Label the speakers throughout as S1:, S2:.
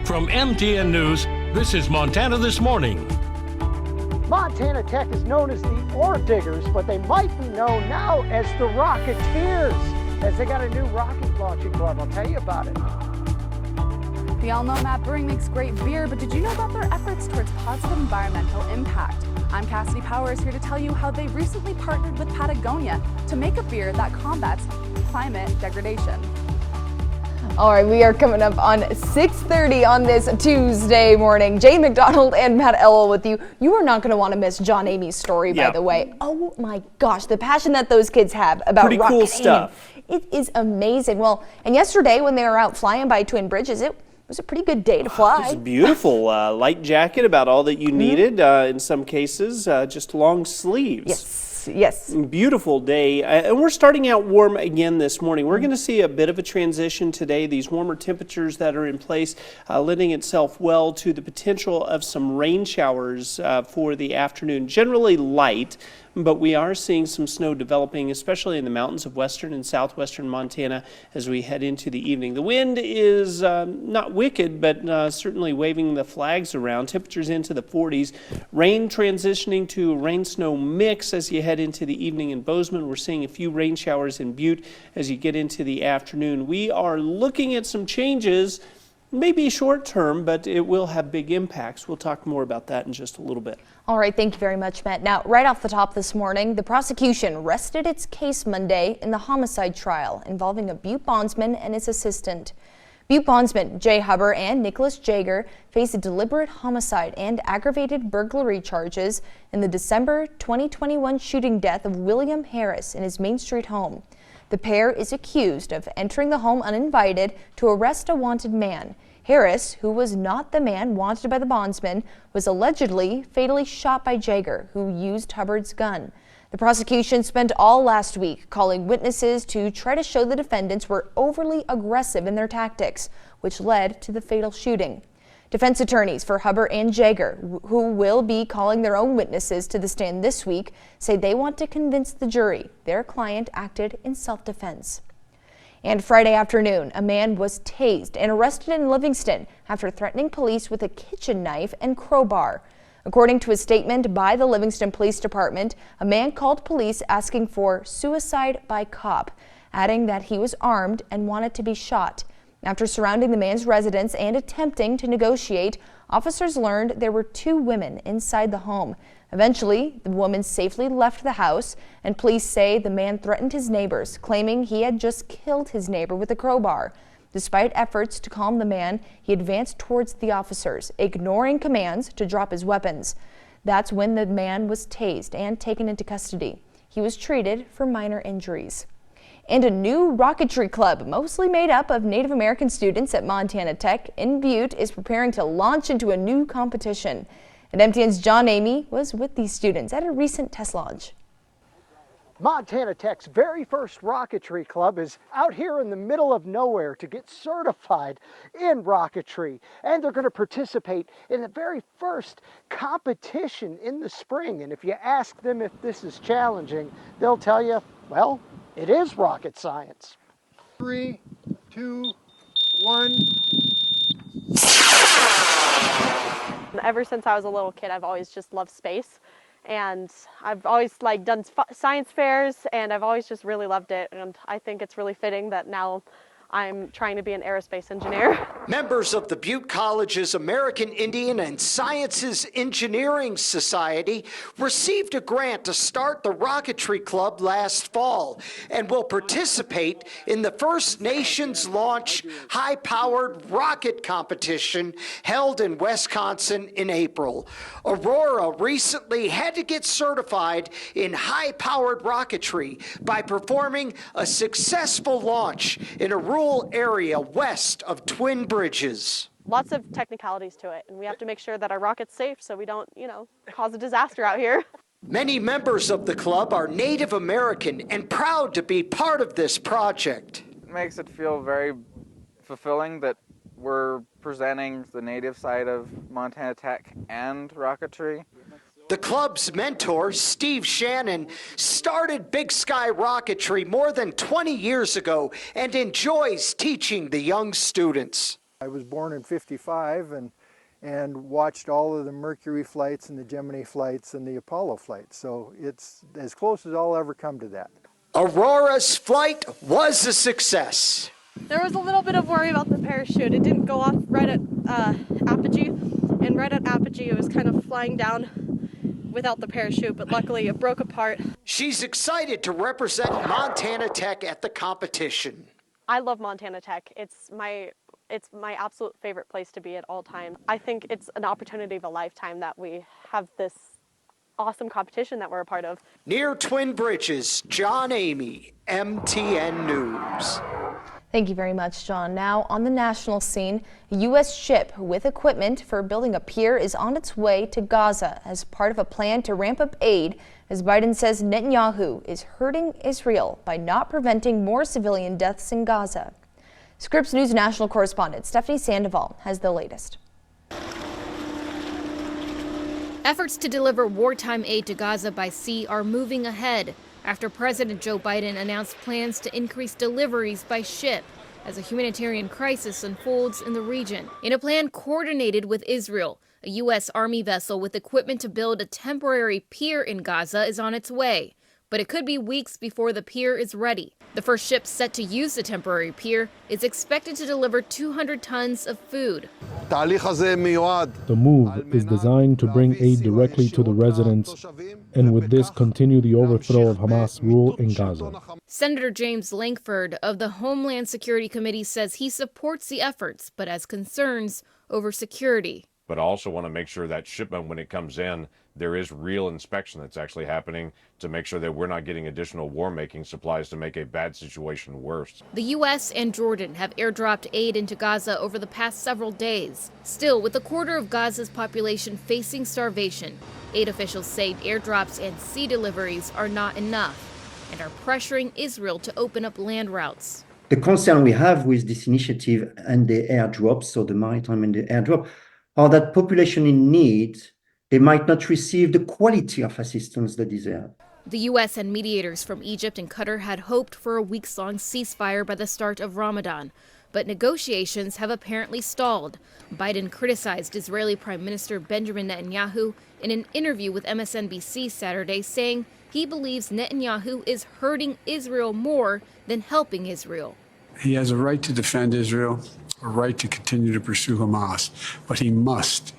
S1: From MTN News, this is Montana This Morning.
S2: Montana Tech is known as the Ore Diggers, but they might be known now as the Rocketeers, as they got a new rocket launching club. I'll tell you about it.
S3: We all know Matt Brewing makes great beer, but did you know about their efforts towards positive environmental impact? I'm Cassidy Powers, here to tell you how they recently partnered with Patagonia to make a beer that combats climate degradation.
S4: All right, we are coming up on 6:30 on this Tuesday morning. Jay McDonald and Matt Ellel with you. You are not going to want to miss John Amy's story, by the way. Oh my gosh, the passion that those kids have about
S5: pretty cool stuff.
S4: It is amazing. Well, and yesterday when they were out flying by Twin Bridges, it was a pretty good day to fly.
S5: It was beautiful. Light jacket, about all that you needed. In some cases, just long sleeves.
S4: Yes.
S5: Beautiful day. And we're starting out warm again this morning. We're going to see a bit of a transition today. These warmer temperatures that are in place lending itself well to the potential of some rain showers for the afternoon. Generally light, but we are seeing some snow developing, especially in the mountains of western and southwestern Montana as we head into the evening. The wind is not wicked, but certainly waving the flags around. Temperatures into the 40s. Rain transitioning to rain-snow mix as you head into the evening in Bondsman. We're seeing a few rain showers in Butte as you get into the afternoon. We are looking at some changes, maybe short term, but it will have big impacts. We'll talk more about that in just a little bit.
S4: All right, thank you very much, Matt. Now, right off the top this morning, the prosecution rested its case Monday in the homicide trial involving a Butte bondsman and his assistant. Butte bondsman Jay Hubbard and Nicholas Jager face a deliberate homicide and aggravated burglary charges in the December 2021 shooting death of William Harris in his Main Street home. The pair is accused of entering the home uninvited to arrest a wanted man. Harris, who was not the man wanted by the bondsman, was allegedly fatally shot by Jager, who used Hubbard's gun. The prosecution spent all last week calling witnesses to try to show the defendants were overly aggressive in their tactics, which led to the fatal shooting. Defense attorneys for Hubbard and Jager, who will be calling their own witnesses to the stand this week, say they want to convince the jury their client acted in self-defense. And Friday afternoon, a man was tased and arrested in Livingston after threatening police with a kitchen knife and crowbar. According to a statement by the Livingston Police Department, a man called police asking for suicide by cop, adding that he was armed and wanted to be shot. After surrounding the man's residence and attempting to negotiate, officers learned there were two women inside the home. Eventually, the woman safely left the house, and police say the man threatened his neighbors, claiming he had just killed his neighbor with a crowbar. Despite efforts to calm the man, he advanced towards the officers, ignoring commands to drop his weapons. That's when the man was tased and taken into custody. He was treated for minor injuries. And a new Rocketry club, mostly made up of Native American students at Montana Tech in Butte, is preparing to launch into a new competition. And MTN's John Amy was with these students at a recent test launch.
S2: Montana Tech's very first Rocketry club is out here in the middle of nowhere to get certified in rocketry. And they're going to participate in the very first competition in the spring. And if you ask them if this is challenging, they'll tell you, well, it is rocket science.
S6: 3, 2, 1.
S7: Ever since I was a little kid, I've always just loved space. And I've always done science fairs, and I've always just really loved it. And I think it's really fitting that now I'm trying to be an aerospace engineer.
S8: Members of the Butte College's American Indian and Sciences Engineering Society received a grant to start the Rocketry Club last fall and will participate in the First Nations launch high-powered rocket competition held in Wisconsin in April. Aurora recently had to get certified in high-powered rocketry by performing a successful launch in a rural area west of Twin Bridges.
S7: Lots of technicalities to it, and we have to make sure that our rocket's safe so we don't, cause a disaster out here.
S8: Many members of the club are Native American and proud to be part of this project.
S9: It makes it feel very fulfilling that we're presenting the Native side of Montana Tech and rocketry.
S8: The club's mentor, Steve Shannon, started Big Sky Rocketry more than 20 years ago and enjoys teaching the young students.
S6: I was born in '55 and watched all of the Mercury flights and the Gemini flights and the Apollo flights. So it's as close as I'll ever come to that.
S8: Aurora's flight was a success.
S7: There was a little bit of worry about the parachute. It didn't go off right at apogee, and right at apogee it was kind of flying down without the parachute, but luckily it broke apart.
S8: She's excited to represent Montana Tech at the competition.
S7: I love Montana Tech. It's my absolute favorite place to be at all time. I think it's an opportunity of a lifetime that we have this awesome competition that we're a part of.
S8: Near Twin Bridges, John Amy, MTN News.
S4: Thank you very much, John. Now, on the national scene, a U.S. ship with equipment for building a pier is on its way to Gaza as part of a plan to ramp up aid, as Biden says Netanyahu is hurting Israel by not preventing more civilian deaths in Gaza. Scripps News national correspondent Stephanie Sandoval has the latest.
S10: Efforts to deliver wartime aid to Gaza by sea are moving ahead after President Joe Biden announced plans to increase deliveries by ship as a humanitarian crisis unfolds in the region. In a plan coordinated with Israel, a U.S. Army vessel with equipment to build a temporary pier in Gaza is on its way, but it could be weeks before the pier is ready. The first ship set to use the temporary pier is expected to deliver 200 tons of food.
S11: The move is designed to bring aid directly to the residents and with this continue the overthrow of Hamas rule in Gaza.
S10: Senator James Lankford of the Homeland Security Committee says he supports the efforts, but has concerns over security.
S12: But I also want to make sure that shipment, when it comes in, there is real inspection that's actually happening to make sure that we're not getting additional war-making supplies to make a bad situation worse.
S10: The U.S. and Jordan have airdropped aid into Gaza over the past several days. Still, with a quarter of Gaza's population facing starvation, aid officials say airdrops and sea deliveries are not enough and are pressuring Israel to open up land routes.
S13: The concern we have with this initiative and the airdrops, so the maritime and the airdrop, are that population in need, they might not receive the quality of assistance they deserve.
S10: The U.S. and mediators from Egypt and Qatar had hoped for a weeks-long ceasefire by the start of Ramadan, but negotiations have apparently stalled. Biden criticized Israeli Prime Minister Benjamin Netanyahu in an interview with MSNBC Saturday, saying he believes Netanyahu is hurting Israel more than helping Israel.
S14: He has a right to defend Israel, a right to continue to pursue Hamas, but he must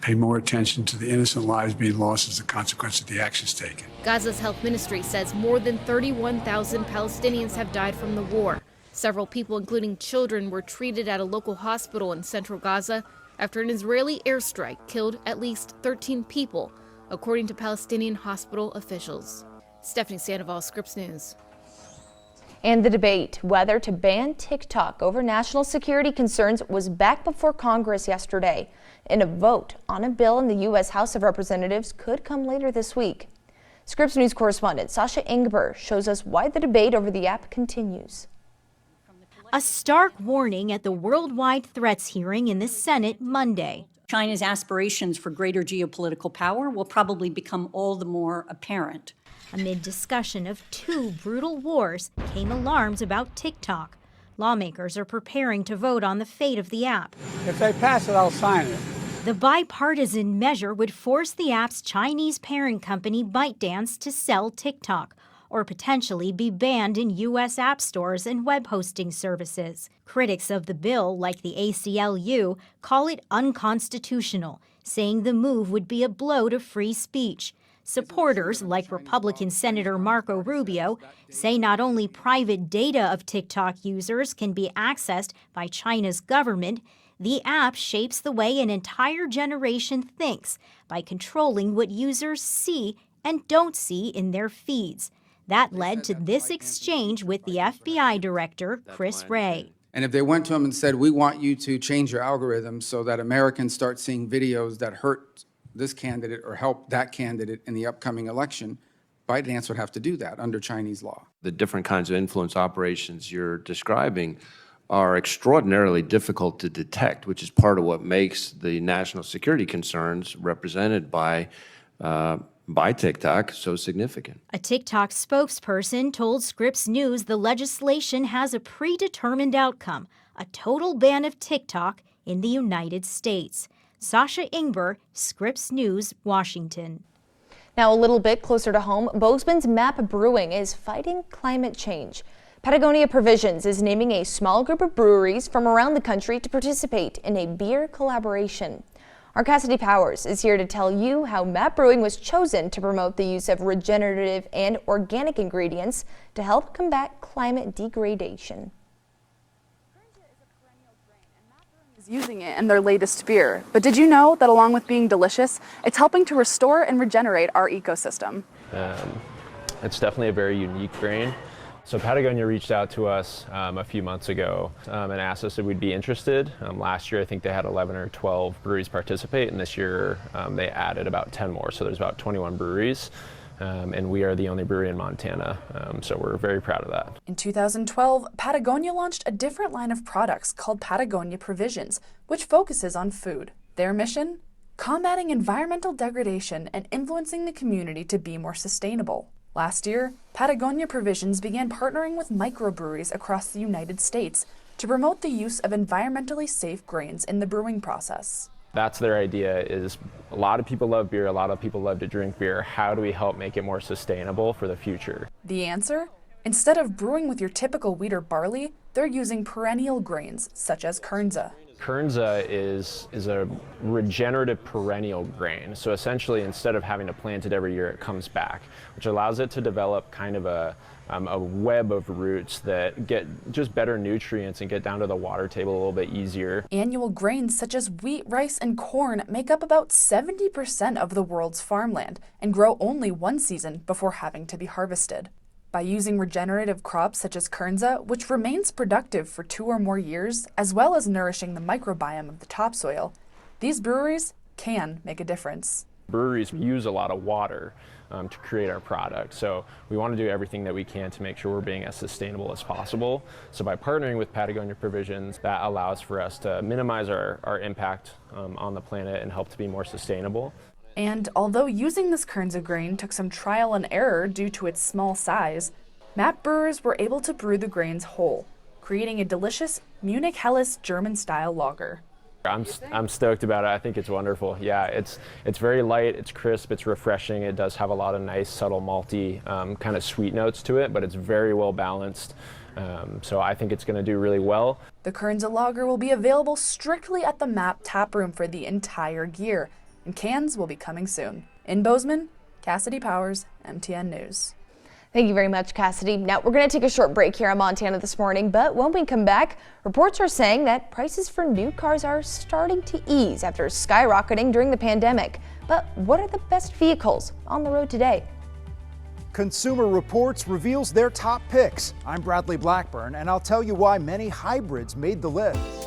S14: pay more attention to the innocent lives being lost as a consequence of the actions taken.
S10: Gaza's health ministry says more than 31,000 Palestinians have died from the war. Several people, including children, were treated at a local hospital in central Gaza after an Israeli airstrike killed at least 13 people, according to Palestinian hospital officials. Stephanie Sandoval, Scripps News.
S4: And the debate whether to ban TikTok over national security concerns was back before Congress yesterday. And a vote on a bill in the U.S. House of Representatives could come later this week. Scripps News correspondent Sasha Ingber shows us why the debate over the app continues.
S15: A stark warning at the worldwide threats hearing in the Senate Monday.
S16: China's aspirations for greater geopolitical power will probably become all the more apparent.
S15: Amid discussion of two brutal wars came alarms about TikTok. Lawmakers are preparing to vote on the fate of the app.
S14: If they pass it, I'll sign it.
S15: The bipartisan measure would force the app's Chinese parent company ByteDance to sell TikTok, or potentially be banned in U.S. app stores and web hosting services. Critics of the bill, like the ACLU, call it unconstitutional, saying the move would be a blow to free speech. Supporters, like Republican Senator Marco Rubio, say not only private data of TikTok users can be accessed by China's government, the app shapes the way an entire generation thinks by controlling what users see and don't see in their feeds. That led to this exchange with the FBI director, Chris Wray.
S17: And if they went to him and said, we want you to change your algorithm so that Americans start seeing videos that hurt this candidate or help that candidate in the upcoming election, ByteDance would have to do that under Chinese law.
S18: The different kinds of influence operations you're describing are extraordinarily difficult to detect, which is part of what makes the national security concerns represented by TikTok so significant.
S15: A TikTok spokesperson told Scripps News the legislation has a predetermined outcome, a total ban of TikTok in the United States. Sasha Ingber, Scripps News, Washington.
S4: Now a little bit closer to home, Bondsman's MAP Brewing is fighting climate change. Patagonia Provisions is naming a small group of breweries from around the country to participate in a beer collaboration. Our Cassidy Powers is here to tell you how MAP Brewing was chosen to promote the use of regenerative and organic ingredients to help combat climate degradation.
S3: Using it in their latest beer. But did you know that along with being delicious, it's helping to restore and regenerate our ecosystem?
S19: It's definitely a very unique grain. So Patagonia reached out to us a few months ago and asked us if we'd be interested. Last year I think they had 11 or 12 breweries participate, and this year they added about 10 more. So there's about 21 breweries. And we are the only brewery in Montana, so we're very proud of that.
S3: In 2012, Patagonia launched a different line of products called Patagonia Provisions, which focuses on food. Their mission? Combating environmental degradation and influencing the community to be more sustainable. Last year, Patagonia Provisions began partnering with microbreweries across the United States to promote the use of environmentally safe grains in the brewing process.
S19: That's their idea. Is a lot of people love beer, a lot of people love to drink beer. How do we help make it more sustainable for the future?
S3: The answer? Instead of brewing with your typical wheat or barley, they're using perennial grains such as kernza.
S19: Kernza is a regenerative perennial grain. So essentially, instead of having to plant it every year, it comes back, which allows it to develop kind of a web of roots that get just better nutrients and get down to the water table a little bit easier.
S3: Annual grains such as wheat, rice, and corn make up about 70% of the world's farmland and grow only one season before having to be harvested. By using regenerative crops such as kernza, which remains productive for 2 or more years, as well as nourishing the microbiome of the topsoil, these breweries can make a difference.
S19: Breweries use a lot of water to create our product, so we want to do everything that we can to make sure we're being as sustainable as possible. So by partnering with Patagonia Provisions, that allows for us to minimize our impact on the planet and help to be more sustainable.
S3: And although using this kernza grain took some trial and error due to its small size, MAP brewers were able to brew the grains whole, creating a delicious Munich Helles German-style lager.
S19: I'm stoked about it. I think it's wonderful. Yeah, it's very light, it's crisp, it's refreshing. It does have a lot of nice, subtle, malty, kind of sweet notes to it, but it's very well balanced. So I think it's going to do really well.
S3: The kernza lager will be available strictly at the MAP tap room for the entire year, and cans will be coming soon. In Bozeman, Cassidy Powers, MTN News.
S4: Thank you very much, Cassidy. Now, we're going to take a short break here in Montana this morning, but when we come back, reports are saying that prices for new cars are starting to ease after skyrocketing during the pandemic. But what are the best vehicles on the road today?
S20: Consumer Reports reveals their top picks. I'm Bradley Blackburn, and I'll tell you why many hybrids made the list.